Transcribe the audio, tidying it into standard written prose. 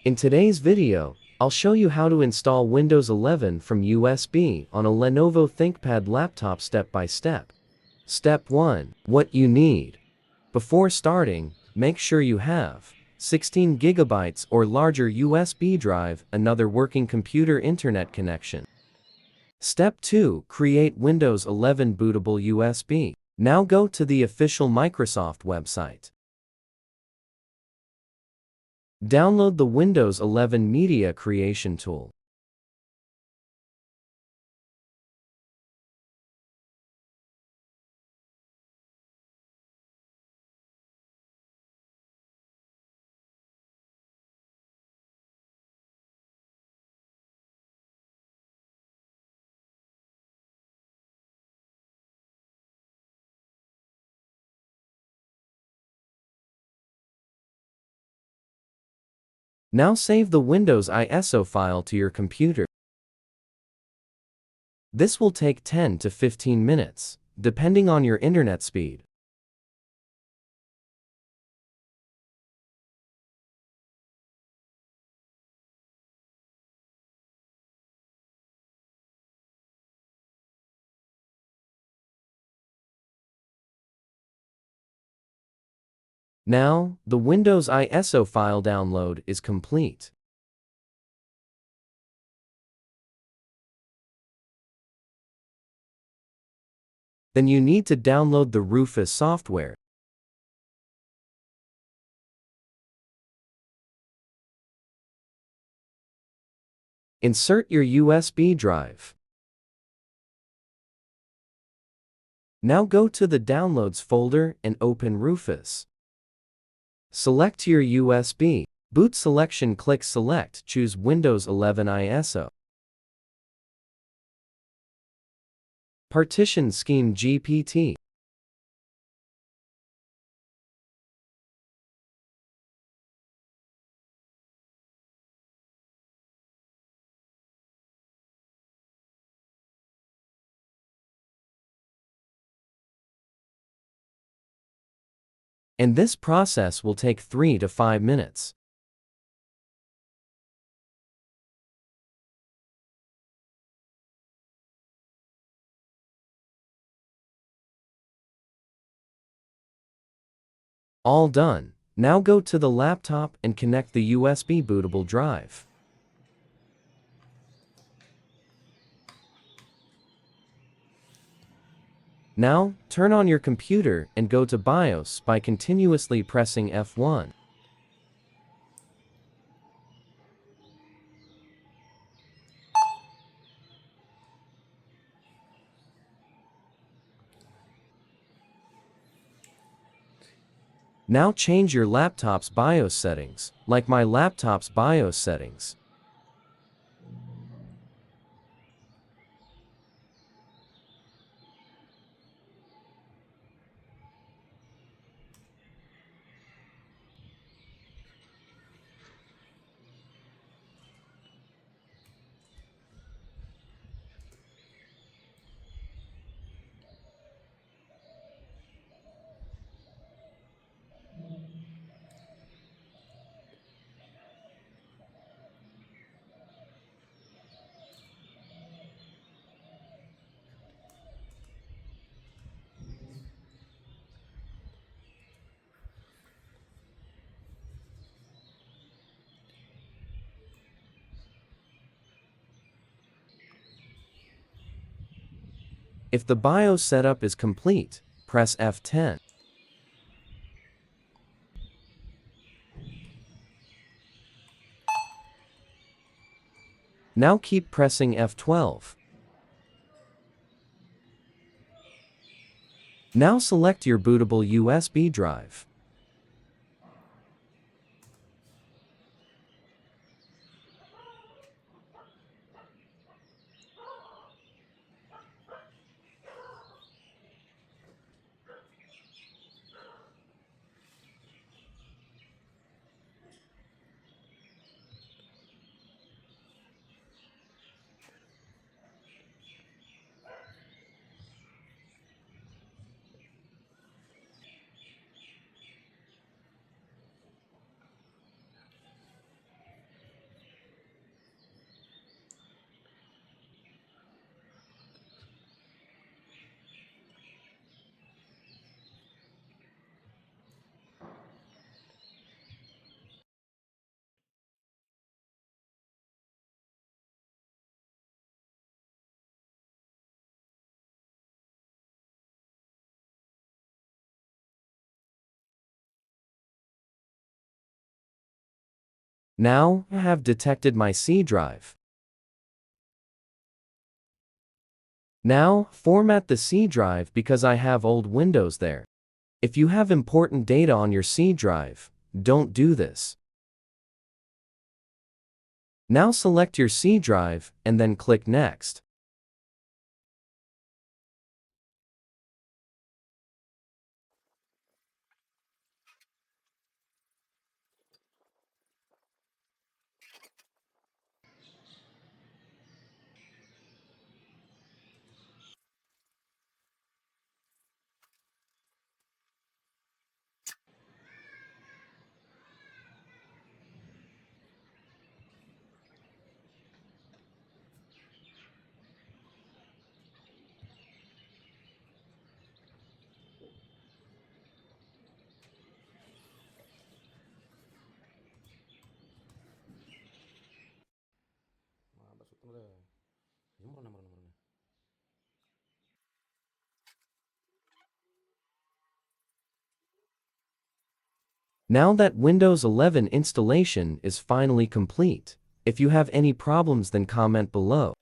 In today's video, I'll show you how to install Windows 11 from USB on a Lenovo Thinkpad laptop step by step. Step 1. What you need. Before starting, make sure you have 16 GB or larger USB drive, another working computer internet connection. Step 2. Create Windows 11 bootable USB. Now go to the official Microsoft website. Download the Windows 11 Media Creation Tool. Now save the Windows ISO file to your computer. This will take 10 to 15 minutes, depending on your internet speed. Now, the Windows ISO file download is complete. Then you need to download the Rufus software. Insert your USB drive. Now go to the Downloads folder and open Rufus. Select your USB. Boot selection, click Select, choose Windows 11 ISO. Partition scheme GPT. And this process will take 3 to 5 minutes. All done. Now go to the laptop and connect the USB bootable drive. Now, turn on your computer and go to BIOS by continuously pressing F1. Now change your laptop's BIOS settings, like my laptop's BIOS settings. If the BIOS setup is complete, press F10. Now keep pressing F12. Now select your bootable USB drive. Now, I have detected my C drive. Now, format the C drive because I have old Windows there. If you have important data on your C drive, don't do this. Now select your C drive and then click Next. Now that Windows 11 installation is finally complete. If you have any problems, then comment below.